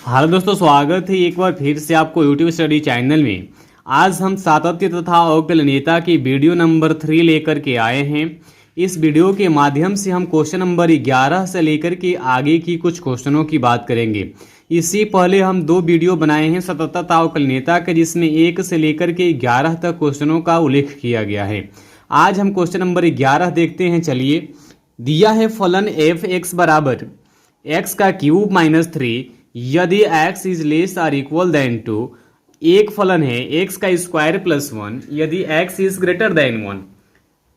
Hello दोस्तों, स्वागत है एक बार फिर से आपको यूट्यूब स्टडी चैनल में। आज हम सातत्य तथा अवकलनीयता की वीडियो नंबर 3 लेकर के आए हैं। इस वीडियो के माध्यम से हम क्वेश्चन नंबर 11 से लेकर के आगे की कुछ क्वेश्चनों की बात करेंगे। इससे पहले हम 2 वीडियो बनाए हैं सततता तथा अवकलनीयता के, जिसमें 1 से लेकर के 11 तक क्वेश्चनों का उल्लेख किया गया है। आज हम क्वेश्चन नंबर 11 देखते हैं। चलिए, दिया है फलन एफ एक्स बराबर एक्स का क्यूब माइनस 3 यदि x is less or equal than two. एक फलन है x का स्क्वायर प्लस 1 यदि x इज ग्रेटर देन 1।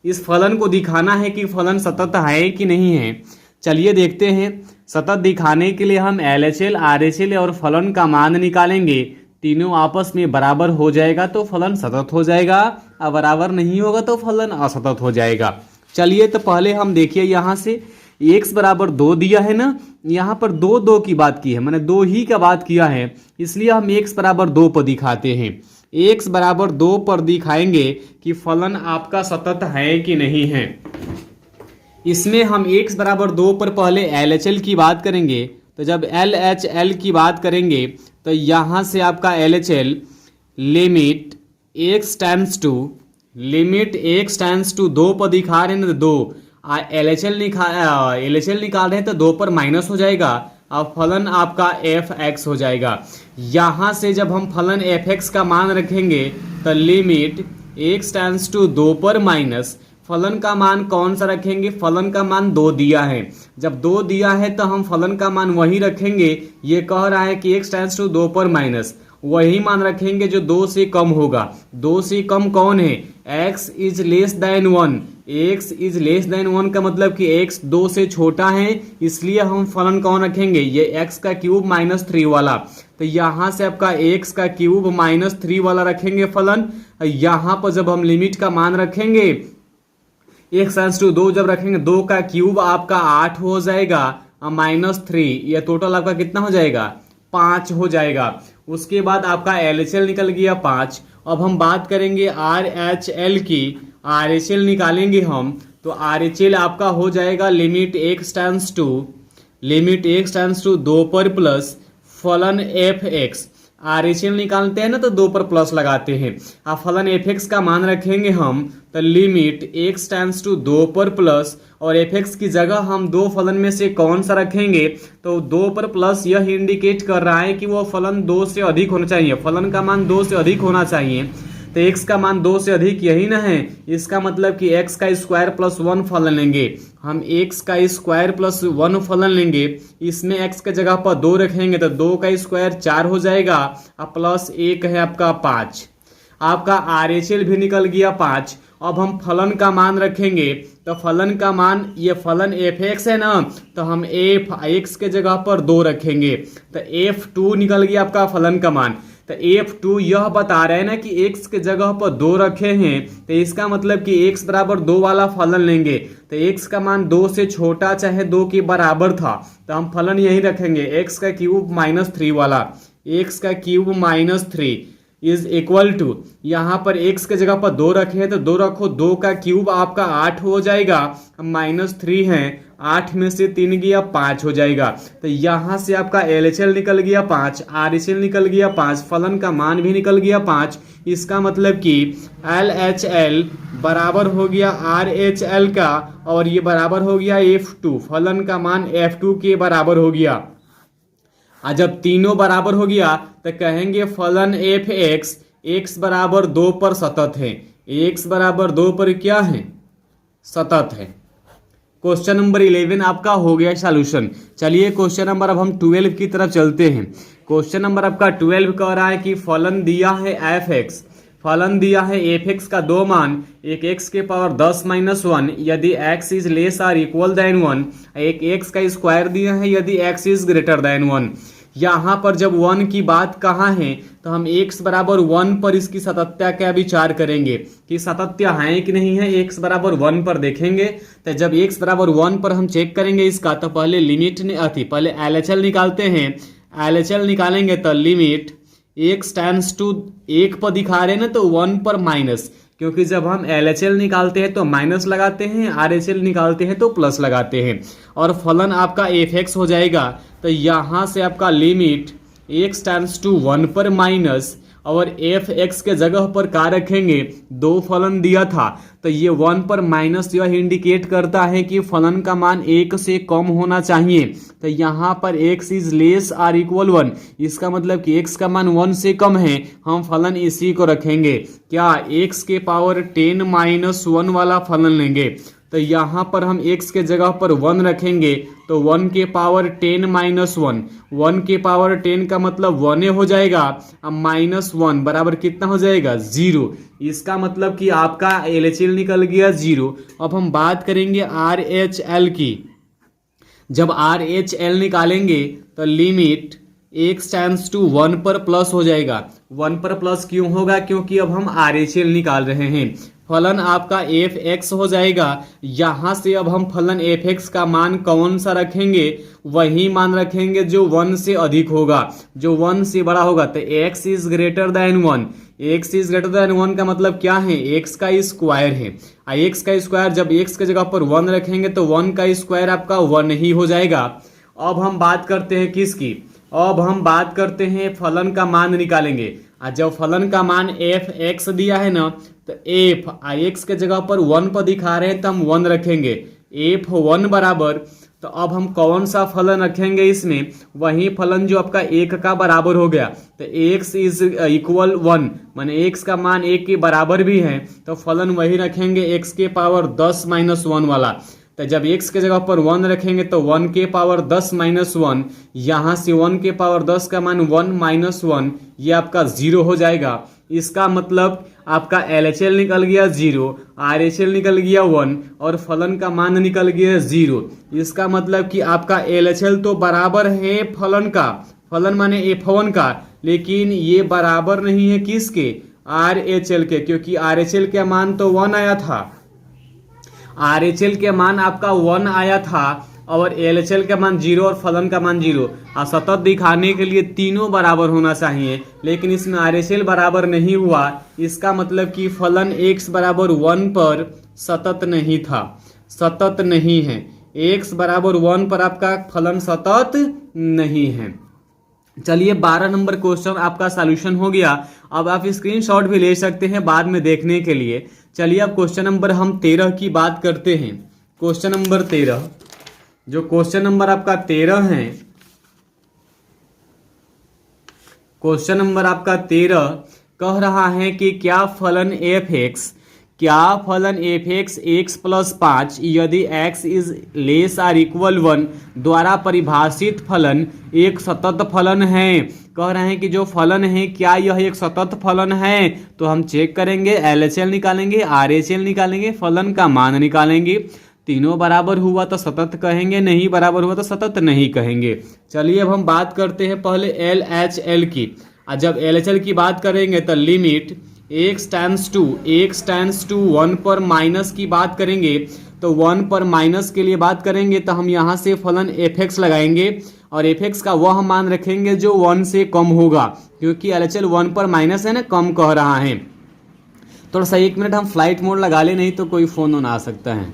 इस फलन को दिखाना है कि फलन सतत है कि नहीं है। चलिए देखते हैं। सतत दिखाने के लिए हम LHL, RHL और फलन का मान निकालेंगे। तीनों आपस में बराबर हो जाएगा तो फलन सतत हो जाएगा, और बराबर नहीं होगा तो फलन असतत हो जाएगा। चलिए, तो पहले हम देखिए, यहाँ से x बराबर 2 दिया है ना, यहाँ पर 2 की बात की है, मैंने 2 ही का बात किया है, इसलिए हम x बराबर 2 पर दिखाते हैं। x बराबर 2 पर दिखाएंगे कि फलन आपका सतत है कि नहीं है। इसमें हम x बराबर 2 पर पहले LHL की बात करेंगे। तो जब LHL की बात करेंगे तो यहाँ से आपका LHL limit x tends to 2 पर दिखा रहे हैं ना, 2 LHL निकाल रहे हैं तो 2 पर माइनस हो जाएगा और फलन आपका fx हो जाएगा। यहाँ से जब हम फलन fx का मान रखेंगे तो लिमिट x टेंड्स टू 2 पर माइनस फलन का मान कौन सा रखेंगे। फलन का मान 2 दिया है, जब 2 दिया है तो हम फलन का मान वही रखेंगे। ये कह रहा है कि x टेंड्स टू 2 पर माइनस, वही मान रखेंगे जो 2 से कम होगा। 2 से कम कौन है? x is less than 1। x is less than 1 का मतलब कि x 2 से छोटा है, इसलिए हम फलन कौन रखेंगे? ये x का क्यूब माइनस 3 वाला। तो यहाँ से आपका x का क्यूब माइनस 3 वाला रखेंगे फलन। यहाँ पर जब हम लिमिट का मान रखेंगे x टेंड्स टू 2 जब रखेंगे, 2 का क्यूब आपका 8 हो जाएगा और माइनस 3, यह टोटल आपका कितना हो जाएगा? 5 हो जाएगा। उसके बाद आपका LHL निकल गया 5। अब हम बात करेंगे RHL की। RHL निकालेंगे हम तो RHL आपका हो जाएगा लिमिट x टेंड्स टू 2 पर प्लस फलन fx। RHL निकालते हैं ना तो 2 पर प्लस लगाते हैं। अब फलन fx का मान रखेंगे हम तो लिमिट x टेंड्स टू 2 पर प्लस, और fx की जगह हम 2 फलन में से कौन सा रखेंगे तो 2 पर प्लस यह इंडिकेट कर रहा है कि वो फलन 2 से अधिक होना चाहिए। फलन का मान 2 से अधिक होना चाहिए, तो x का मान 2 से अधिक यही ना है। इसका मतलब कि x का स्क्वायर प्लस 1 फलन लेंगे हम, x का स्क्वायर प्लस 1 फलन लेंगे। इसमें x के जगह पर 2 रखेंगे तो 2 का स्क्वायर 4 हो जाएगा और प्लस 1 है आपका 5। आपका RHL भी निकल गया 5। अब हम फलन का मान रखेंगे तो फलन का मान, ये फलन fx है ना, तो हम x के जगह पर 2 रखेंगे तो f2 निकल गया आपका फलन का मान। तो f2 यह बता रहे हैं ना कि x के जगह पर 2 रखे हैं, तो इसका मतलब कि x बराबर 2 वाला फलन लेंगे। तो x का मान 2 से छोटा चाहे 2 के बराबर था तो हम फलन यही रखेंगे, x का क्यूब माइनस 3 वाला। x का cube minus 3 is equal to, यहाँ पर x के जगह पर 2 रखे हैं तो 2 रखो, 2 का क्यूब आपका 8 हो जाएगा, माइनस 3 है, 8 में से 3 गया 5 हो जाएगा। तो यहाँ से आपका LHL निकल गया 5, RHL निकल गया 5, फलन का मान भी निकल गया 5। इसका मतलब कि LHL बराबर हो गया RHL का, और ये बराबर हो गया f2, फलन का मान f2 के बराबर हो गया। जब तीनों बराबर हो गया तो कहेंगे फलन fx x बराबर 2 पर सतत है। x बराबर 2 पर क्या है? सतत है। क्वेश्चन नंबर 11 आपका हो गया सॉल्यूशन। चलिए क्वेश्चन नंबर अब हम 12 की तरफ चलते हैं। क्वेश्चन नंबर आपका 12 कह रहा है कि फलन दिया है fx, फलन दिया है fx का 2 मान, एक x के पावर 10 माइनस 1 यदि x is less or equal than 1, एक x का स्क्वायर दिया है यदि x इज ग्रेटर देन 1। यहाँ पर जब 1 की बात कहाँ है तो हम x बराबर 1 पर इसकी सतत्या का विचार करेंगे कि सतत्य है कि नहीं है। x बराबर 1 पर देखेंगे तो जब x बराबर 1 पर हम चेक करेंगे इसका, तो पहले लिमिट पहले LHL निकालते हैं। LHL निकालेंगे तो लिमिट x टेंड्स टू 1 पर दिखा रहे हैं ना, तो 1 पर माइनस, क्योंकि जब हम LHL निकालते हैं तो माइनस लगाते हैं, RHL निकालते हैं तो प्लस लगाते हैं, और फलन आपका fx हो जाएगा। तो यहाँ से आपका लिमिट x टेंड्स टू 1 पर माइनस और एफ एक्स के जगह पर क्या रखेंगे, दो फलन दिया था तो ये 1 पर माइनस यह इंडिकेट करता है कि फलन का मान 1 से कम होना चाहिए। तो यहाँ पर x is less or equal 1, इसका मतलब कि x का मान 1 से कम है, हम फलन इसी को रखेंगे। क्या x के पावर 10 माइनस 1 वाला फलन लेंगे। तो यहाँ पर हम x के जगह पर 1 रखेंगे तो 1 के पावर 10 माइनस 1, 1 के पावर 10 का मतलब 1 हो जाएगा। अब माइनस 1 बराबर कितना हो जाएगा, 0। इसका मतलब कि आपका LHL निकल गया 0। अब हम बात करेंगे RHL की। जब RHL निकालेंगे तो लिमिट x टेंड्स टू 1 पर प्लस हो जाएगा। 1 पर प्लस क्यों होगा, क्योंकि अब हम RHL निकाल रहे हैं। फलन आपका एफ एक्स हो जाएगा। यहां से अब हम फलन एफ एक्स का मान कौन सा रखेंगे, वही मान रखेंगे जो 1 से अधिक होगा, जो 1 से बड़ा होगा। तो x is greater than 1, x is greater than 1 का मतलब क्या है, x का स्क्वायर है। x का स्क्वायर जब x के जगह पर 1 रखेंगे तो 1 का स्क्वायर आपका 1 ही हो जाएगा। अब हम बात करते हैं किसकी, अब हम बात करते हैं फलन का मान निकालेंगे। जब फलन का मान एफ एक्स दिया है ना तो एफ एक्स के जगह पर 1 पर दिखा रहे हैं तो हम 1 रखेंगे, एफ 1 बराबर। तो अब हम कौन सा फलन रखेंगे इसमें, वही फलन जो आपका 1 का बराबर हो गया। तो x इज इक्वल 1 माने x का मान 1 के बराबर भी है, तो फलन वही रखेंगे x के पावर 10 माइनस 1 वाला। तो जब x के जगह पर 1 रखेंगे तो 1 के पावर 10 माइनस 1, यहाँ से 1 के पावर 10 का मान 1 माइनस 1, ये आपका 0 हो जाएगा। इसका मतलब आपका LHL निकल गया 0, RHL निकल गया 1 और फलन का मान निकल गया 0। इसका मतलब कि आपका LHL तो बराबर है फलन का, फलन माने F1 का, लेकिन ये बराबर नहीं है किसके, RHL के, क्योंकि RHL के मान तो 1 आया था। RHL के मान आपका 1 आया था और LHL का मान 0 और फलन का मान 0। सतत दिखाने के लिए तीनों बराबर होना चाहिए, लेकिन इसमें RHL बराबर नहीं हुआ। इसका मतलब कि फलन x बराबर 1 पर सतत नहीं था, सतत नहीं है। x बराबर 1 पर आपका फलन सतत नहीं है। चलिए 12 नंबर क्वेश्चन आपका सॉल्यूशन हो गया। अब आप स्क्रीनशॉट भी ले सकते हैं बाद में देखने के लिए। चलिए अब क्वेश्चन नंबर हम 13 की बात करते हैं। क्वेश्चन नंबर 13, जो क्वेश्चन नंबर आपका 13 है, क्वेश्चन नंबर आपका 13 कह रहा है कि क्या फलन एफ एक्स, क्या फलन एफ एक्स एक्स प्लस 5 यदि x is less or equal 1 द्वारा परिभाषित फलन एक सतत फलन है। कह रहे हैं कि जो फलन है क्या यह एक सतत फलन है। तो हम चेक करेंगे, LHL निकालेंगे, RHL निकालेंगे, फलन का मान निकालेंगे। तीनों बराबर हुआ तो सतत कहेंगे, नहीं बराबर हुआ तो सतत नहीं कहेंगे। चलिए अब हम बात करते हैं पहले LHL की। जब LHL की बात करेंगे तो लिमिट x टेंड्स टू 1 पर माइनस की बात करेंगे तो 1 पर माइनस के लिए बात करेंगे तो हम यहाँ से फलन fx लगाएंगे और fx का वह मान रखेंगे जो 1 से कम होगा, क्योंकि LHL 1 पर माइनस है ना, कम कह रहा है। थोड़ा सा 1 मिनट हम फ्लाइट मोड लगा ले, नहीं तो कोई फोन आ सकता है।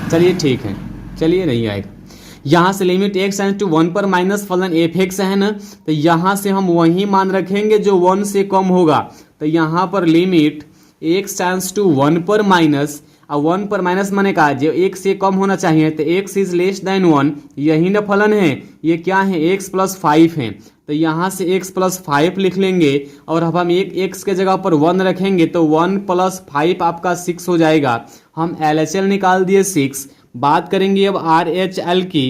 चलिए ठीक है, चलिए नहीं आएगा। यहाँ से लिमिट x टेंड्स टू 1 पर माइनस फलन fx है ना, तो यहाँ से हम वही मान रखेंगे जो 1 से कम होगा। तो यहाँ पर लिमिट x टेंड्स टू 1 पर माइनस, और 1 पर माइनस माने का जो 1 से कम होना चाहिए, तो x इज लेस देन 1, यही ना फलन है। ये क्या है, x प्लस 5 है, तो यहाँ से x प्लस 5 लिख लेंगे और अब हम एक x के जगह पर 1 रखेंगे तो 1 प्लस 5 आपका 6 हो जाएगा। हम LHL निकाल दिए 6। बात करेंगे अब RHL की।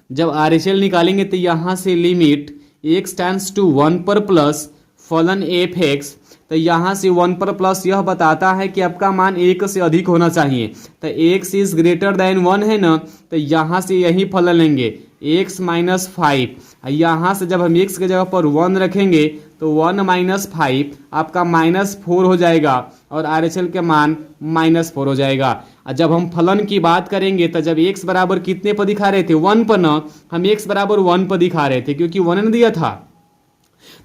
जब RHL निकालेंगे तो यहाँ से लिमिट x टेंड्स टू 1 पर प्लस फलन fx, तो यहाँ से 1 पर प्लस यह बताता है कि आपका मान 1 से अधिक होना चाहिए। तो x इज ग्रेटर देन 1 है ना, तो यहाँ से यही फलन लेंगे x माइनस 5। यहाँ से जब हम x के जगह पर 1 रखेंगे तो 1 माइनस 5 आपका -4 हो जाएगा और RHL के मान -4 हो जाएगा। जब हम फलन की बात करेंगे तो जब x बराबर कितने पर दिखा रहे थे, 1 पर ना, हम x बराबर 1 पर दिखा रहे थे क्योंकि 1 ने दिया था।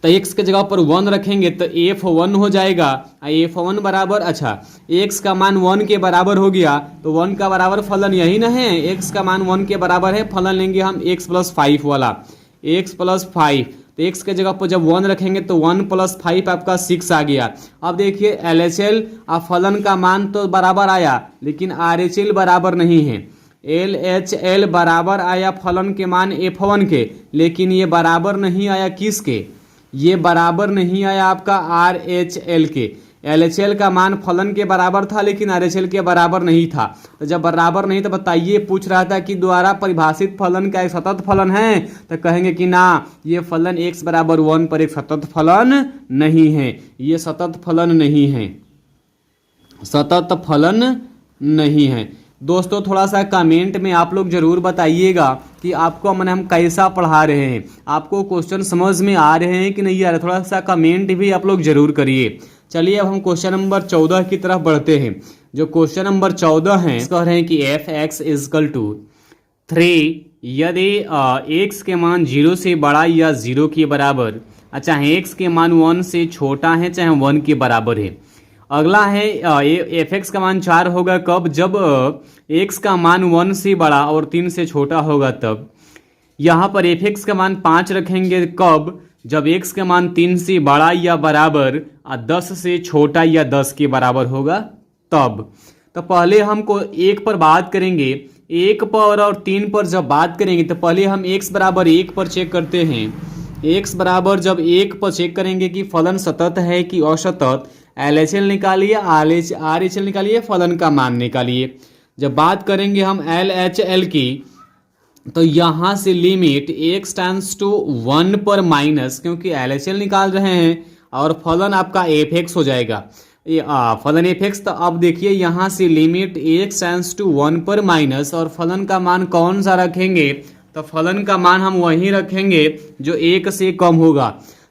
तो x के जगह पर 1 रखेंगे तो f1 हो जाएगा। f1 बराबर, अच्छा x का मान 1 के बराबर हो गया तो 1 का बराबर फलन यही ना है, x का मान 1 के बराबर है, फलन लेंगे हम x प्लस 5 वाला। एक्स प्लस 5, तो एक्स के जगह पर जब 1 रखेंगे तो 1 + 5 आपका 6 आ गया। अब देखिए LHL और फलन का मान तो बराबर आया, लेकिन RHL बराबर नहीं है। LHL बराबर आया फलन के मान F1 के, लेकिन ये बराबर नहीं आया किसके, ये बराबर नहीं आया आपका RHL के। LHL का मान फलन के बराबर था, लेकिन RHL के बराबर नहीं था। तो जब बराबर नहीं तो बताइए, पूछ रहा था कि द्वारा परिभाषित फलन का एक सतत फलन है, तो कहेंगे कि ना, ये फलन x = 1 पर एक सतत फलन नहीं है, ये सतत फलन नहीं है, सतत फलन नहीं है। दोस्तों थोड़ा सा कमेंट में आप लोग जरूर बताइएगा कि आपको मैंने हम कैसा पढ़ा रहे हैं, आपको क्वेश्चन समझ में आ रहे हैं कि नहीं आ रहे, थोड़ा सा कमेंट भी आप लोग जरूर करिए। चलिए अब हम क्वेश्चन नंबर 14 की तरफ बढ़ते हैं। जो क्वेश्चन नंबर 14 है, कह रहे हैं कि f(x) = 3 यदि x के मान 0 से बड़ा या 0 के बराबर, अच्छा है, x के मान 1 से छोटा है चाहे 1 के बराबर है। अगला है f(x) का मान 4 होगा कब, जब x का मान 1 से बड़ा और 3 से छोटा होगा तब। यहाँ पर f(x) का मान 5 रखेंगे कब, जब x का मान 3 से बड़ा या बराबर और 10 से छोटा या 10 के बराबर होगा तब। तो पहले हमको 1 पर बात करेंगे, 1 पर और 3 पर जब बात करेंगे तो पहले हम x = 1 पर चेक करते हैं। x = जब 1 पर चेक करेंगे कि फलन सतत है कि असतत, LHL निकालिए, RHL निकालिए, फलन का मान निकालिए। जब बात करेंगे हम LHL की, तो यहाँ से लिमिट x → 1 पर माइनस, क्योंकि LHL निकाल रहे हैं और फलन आपका f(x) हो जाएगा, फलन f(x). तो अब देखिए यहाँ से लिमिट x → 1 पर माइनस, और फलन का मान कौन सा रखेंगे, तो फलन का मान हम वही रखेंगे जो 1 से कम होगा।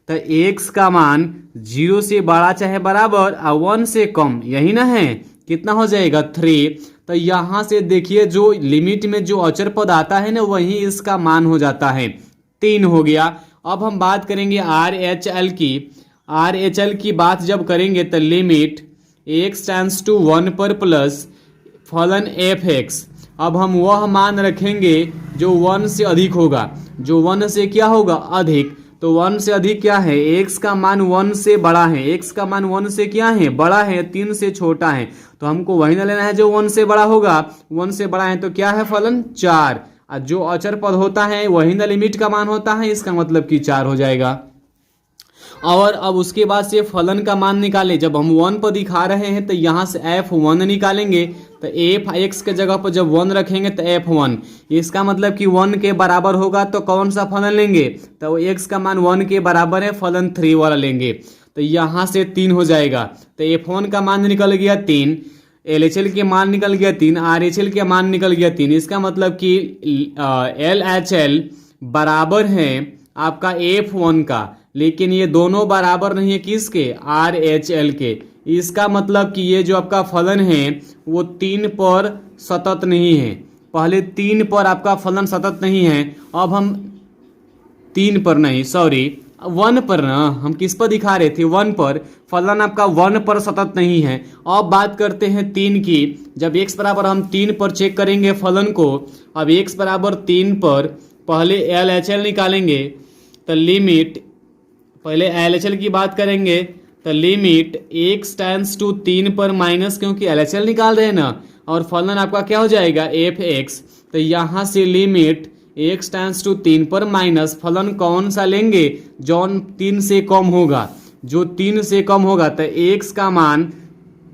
तो x का मान 0 से बड़ा चाहे बराबर और 1 से कम, यही ना है, कितना हो जाएगा 3। तो यहाँ से देखिए जो लिमिट में जो अचर पद आता है ना, वही इसका मान हो जाता है, 3 हो गया। अब हम बात करेंगे RHL की। RHL की बात जब करेंगे तो लिमिट x → 1 पर प्लस फलन f(x). अब हम वह मान रखेंगे जो 1 से अधिक होगा, जो 1 से क्या होगा, अधिक। तो 1 से अधिक क्या है, x का मान 1 से बड़ा है, x का मान 1 से क्या है, बड़ा है, 3 से छोटा है। तो हमको वही ना लेना है जो 1 से बड़ा होगा, 1 से बड़ा है तो क्या है फलन 4, और जो अचर पद होता है वही ना लिमिट का मान होता है, इसका मतलब कि 4 हो जाएगा। और अब उसके बाद से फलन का मान निकाले। जब हम 1 पर दिखा रहे हैं तो यहाँ से f1 निकालेंगे, तो f(x) के जगह पर जब 1 रखेंगे तो f1, इसका मतलब कि 1 के बराबर होगा तो कौन सा फलन लेंगे, तो x का मान 1 के बराबर है, फलन 3 वाला लेंगे। तो यहाँ से 3 हो जाएगा, तो f1 का मान निकल गया 3, LHL के मान निकल गया 3, RHL के मान निकल गया 3। इसका मतलब कि LHL बराबर है आपका f1 का, लेकिन ये दोनों बराबर नहीं है किसके, RHL के। इसका मतलब कि ये जो आपका फलन है वो 3 पर सतत नहीं है, पहले 3 पर आपका फलन सतत नहीं है। अब हम 3 पर नहीं, सॉरी 1 पर ना, हम किस पर दिखा रहे थे, 1 पर, फलन आपका 1 पर सतत नहीं है। अब बात करते हैं 3 की। जब x = हम 3 पर चेक करेंगे फलन को, अब x = 3 पर पहले LHL निकालेंगे, तो लिमिट, पहले LHL की बात करेंगे तो लिमिट x → 3 पर माइनस, क्योंकि LHL निकाल रहे हैं ना, और फलन आपका क्या हो जाएगा f(x). तो यहाँ से लिमिट x → 3 पर माइनस, फलन कौन सा लेंगे, जो 3 से कम होगा, जो 3 से कम होगा। तो x का मान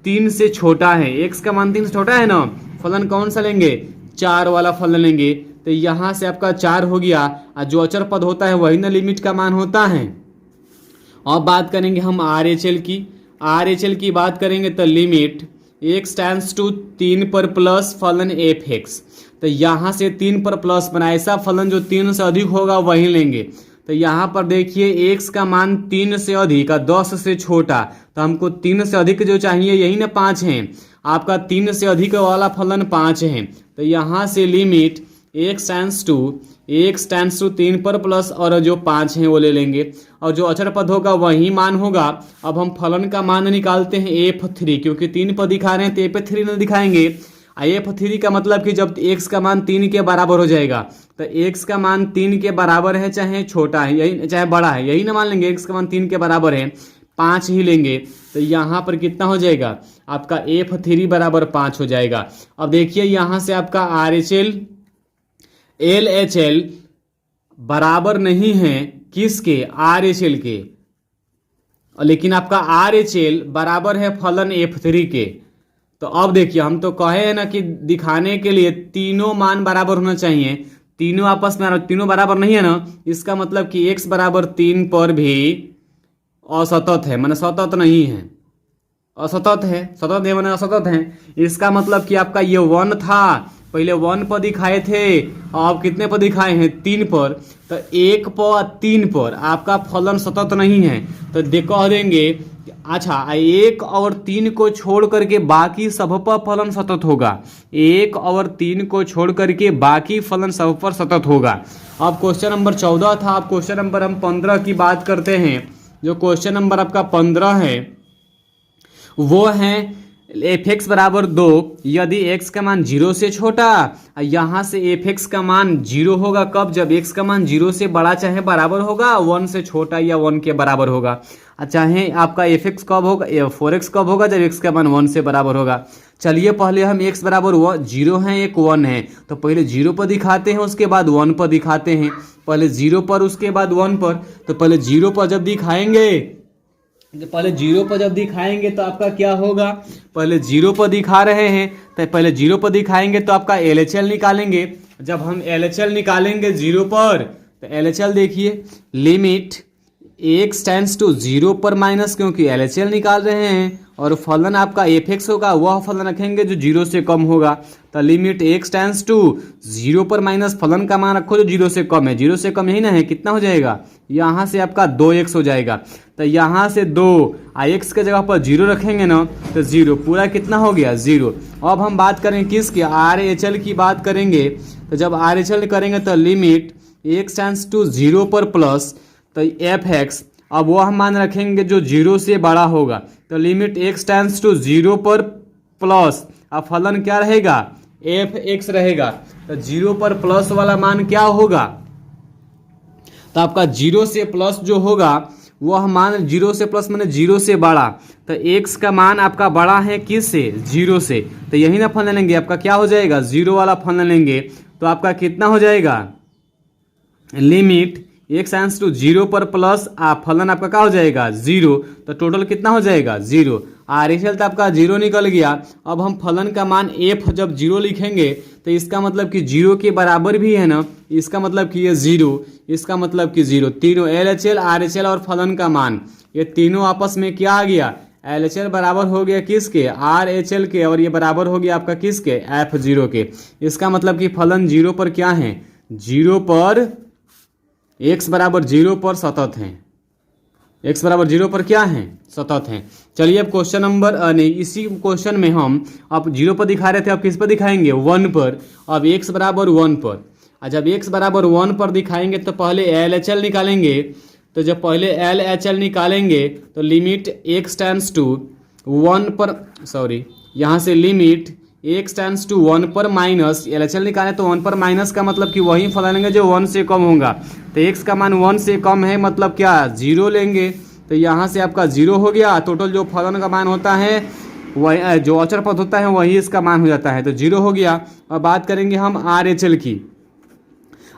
3 से छोटा है, x का मान 3 से छोटा है ना, फलन कौन सा लेंगे, 4 वाला फलन लेंगे। तो यहाँ से आपका 4 हो गया, और जो अचर पद होता है वही ना लिमिट का मान होता है। अब बात करेंगे हम RHL की। RHL की बात करेंगे तो लिमिट x → 3 पर प्लस फलन f(x). तो यहाँ से 3 पर प्लस बना, ऐसा फलन जो 3 से अधिक होगा वही लेंगे। तो यहाँ पर देखिए x का मान 3 से अधिक और 10 से छोटा, तो हमको 3 से अधिक जो चाहिए यही ना 5 है, आपका 3 से अधिक वाला फलन 5 है। तो यहाँ से लिमिट x → 3 पर प्लस और जो 5 है वो ले लेंगे, और जो अचर पद होगा वही मान होगा। अब हम फलन का मान निकालते हैं f3, क्योंकि 3 पर दिखा रहे हैं तो f3 न दिखाएंगे। f3 का मतलब कि जब x का मान 3 के बराबर हो जाएगा, तो x का मान 3 के बराबर है चाहे छोटा है यही चाहे बड़ा है, यही ना मान लेंगे x का मान 3 के बराबर है, 5 ही लेंगे, तो यहाँ पर कितना हो जाएगा आपका f3 बराबर 5 हो जाएगा। अब देखिए यहाँ से आपका RHL LHL बराबर नहीं है किसके, RHL के, लेकिन आपका RHL बराबर है फलन f3 के। तो अब देखिए हम तो कहे हैं ना कि दिखाने के लिए तीनों मान बराबर होना चाहिए, तीनों आपस में तीनों बराबर नहीं है ना, इसका मतलब कि x बराबर 3 पर भी असतत है, माने सतत नहीं है, असतत है, सतत है माने असतत है। इसका मतलब कि आपका ये 1 था, पहले 1 पर दिखाए थे, अब कितने पर दिखाए हैं 3 पर, तो 1 पर 3 पर आपका फलन सतत नहीं है, तो कह देंगे अच्छा 1 और 3 को छोड़ करके बाकी सब पर फलन सतत होगा, 1 और 3 को छोड़ करके बाकी फलन सब पर सतत होगा। अब क्वेश्चन नंबर 14 था, अब क्वेश्चन नंबर हम 15 की बात करते हैं। जो क्वेश्चन नंबर आपका 15 है वो है f(x) बराबर 2 यदि x का मान 0 से छोटा, यहाँ से f(x) का मान 0 होगा कब, जब x का मान 0 से बड़ा चाहे बराबर होगा, 1 से छोटा या 1 के बराबर होगा, चाहे आपका f(x) कब होगा, 4x कब होगा, जब x का मान 1 से बराबर होगा। चलिए पहले हम x बराबर 0 है, एक 1 है, तो पहले 0 पर दिखाते हैं उसके बाद 1 पर दिखाते हैं, पहले 0 पर उसके बाद 1 पर। तो पहले 0 पर जब दिखाएंगे तो आपका क्या होगा, पहले 0 पर दिखा रहे हैं तो पहले 0 पर दिखाएंगे तो आपका LHL निकालेंगे। जब हम LHL निकालेंगे 0 पर, तो LHL देखिए लिमिट x टेंड्स टू 0 पर माइनस, क्योंकि LHL निकाल रहे हैं, और फलन आपका f(x) होगा, वह फलन रखेंगे जो 0 से कम होगा, तो लिमिट x टेंड्स टू 0 पर माइनस फलन का मान रखो जो 0 से कम है, 0 से कम यही ना है, कितना हो जाएगा, यहाँ से आपका 2x हो जाएगा, तो यहाँ से 2 x के जगह पर 0 रखेंगे ना, तो 0 पूरा कितना हो गया 0। अब हम बात करें किसकी, RHL की बात करेंगे, तो जब RHL करेंगे तो लिमिट x टेंड्स टू 0 पर प्लस, तो f(x) अब वह मान रखेंगे जो 0 से बड़ा होगा, तो लिमिट x टेंड्स टू 0 पर प्लस, अब फलन क्या रहेगा f(x) रहेगा, तो 0 पर प्लस वाला मान क्या होगा, तो आपका 0 से प्लस जो होगा वह मान 0 से प्लस माने 0 से बड़ा, तो x का मान आपका बड़ा है किस से, 0 से, तो यही ना फलन लेंगे, आपका क्या हो जाएगा 0 वाला फलन लेंगे, तो आपका कितना हो जाएगा लिमिट x टेंड्स टू 0 पर प्लस फलन आपका क्या हो जाएगा 0, तो टोटल कितना हो जाएगा 0। RHL तो आपका 0 निकल गया। अब हम फलन का मान f जब 0 लिखेंगे तो इसका मतलब कि 0 के बराबर भी है ना, इसका मतलब कि ये 0, इसका मतलब कि 0, तीनों LHL RHL और फलन का मान ये तीनों आपस में क्या आ गया, LHL बराबर हो गया किसके, RHL के, और ये बराबर हो गया आपका किसके, f0 के। इसका मतलब कि फलन 0 पर क्या है, 0 पर x बराबर 0 पर सतत हैं, x बराबर 0 पर क्या है सतत हैं। चलिए अब क्वेश्चन नंबर नहीं, इसी क्वेश्चन में हम अब 0 पर दिखा रहे थे, अब किस पर दिखाएंगे 1 पर, अब x बराबर 1 पर, जब x बराबर 1 पर दिखाएंगे तो पहले LHL निकालेंगे, तो जब पहले LHL निकालेंगे तो लिमिट x टेंड्स टू 1 पर, सॉरी यहाँ से लिमिट x टेंड्स टू 1 पर माइनस, LHL निकालें तो 1 पर माइनस का मतलब कि वही फलन लेंगे जो 1 से कम होगा, तो x का मान 1 से कम है मतलब क्या 0 लेंगे, तो यहाँ से आपका 0 हो गया, टोटल जो फलन का मान होता है वही जो अचर पद होता है वही इसका मान हो जाता है, तो 0 हो गया। अब बात करेंगे हम RHL की,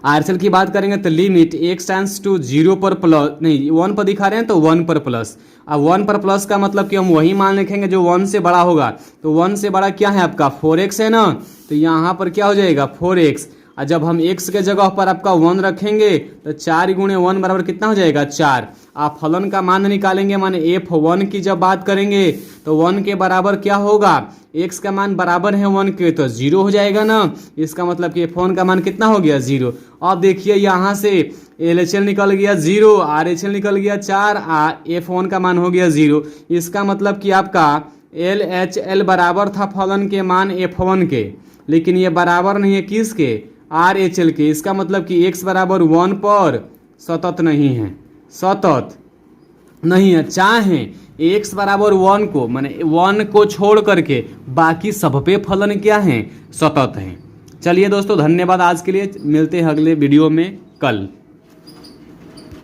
RHL की बात करेंगे तो लिमिट x टेंड्स टू 0 पर प्लस, नहीं 1 पर दिखा रहे हैं तो 1 पर प्लस, अब 1 पर प्लस का मतलब कि हम वही मान लिखेंगे जो 1 से बड़ा होगा, तो 1 से बड़ा क्या है आपका 4x है ना, तो यहाँ पर क्या हो जाएगा 4x, और जब हम x के जगह पर आपका 1 रखेंगे तो 4 गुणे 1 बराबर कितना हो जाएगा 4। आप फलन का मान निकालेंगे, माने f1 की जब बात करेंगे तो 1 के बराबर क्या होगा, x का मान बराबर है 1 के, तो 0 हो जाएगा ना, इसका मतलब कि f1 का मान कितना हो गया 0। अब देखिए यहाँ से LHL निकल गया 0, RHL निकल गया 4, f1 का मान हो गया 0, इसका मतलब कि आपका LHL बराबर था फलन के मान f1 के, लेकिन ये बराबर नहीं है किसके, RHL के, इसका मतलब कि x बराबर 1 पर सतत नहीं है, सतत नहीं है, चाहे x बराबर 1 को माने 1 को छोड़ करके बाकी सब पे फलन क्या है, सतत है। चलिए दोस्तों, धन्यवाद आज के लिए, मिलते हैं अगले वीडियो में कल।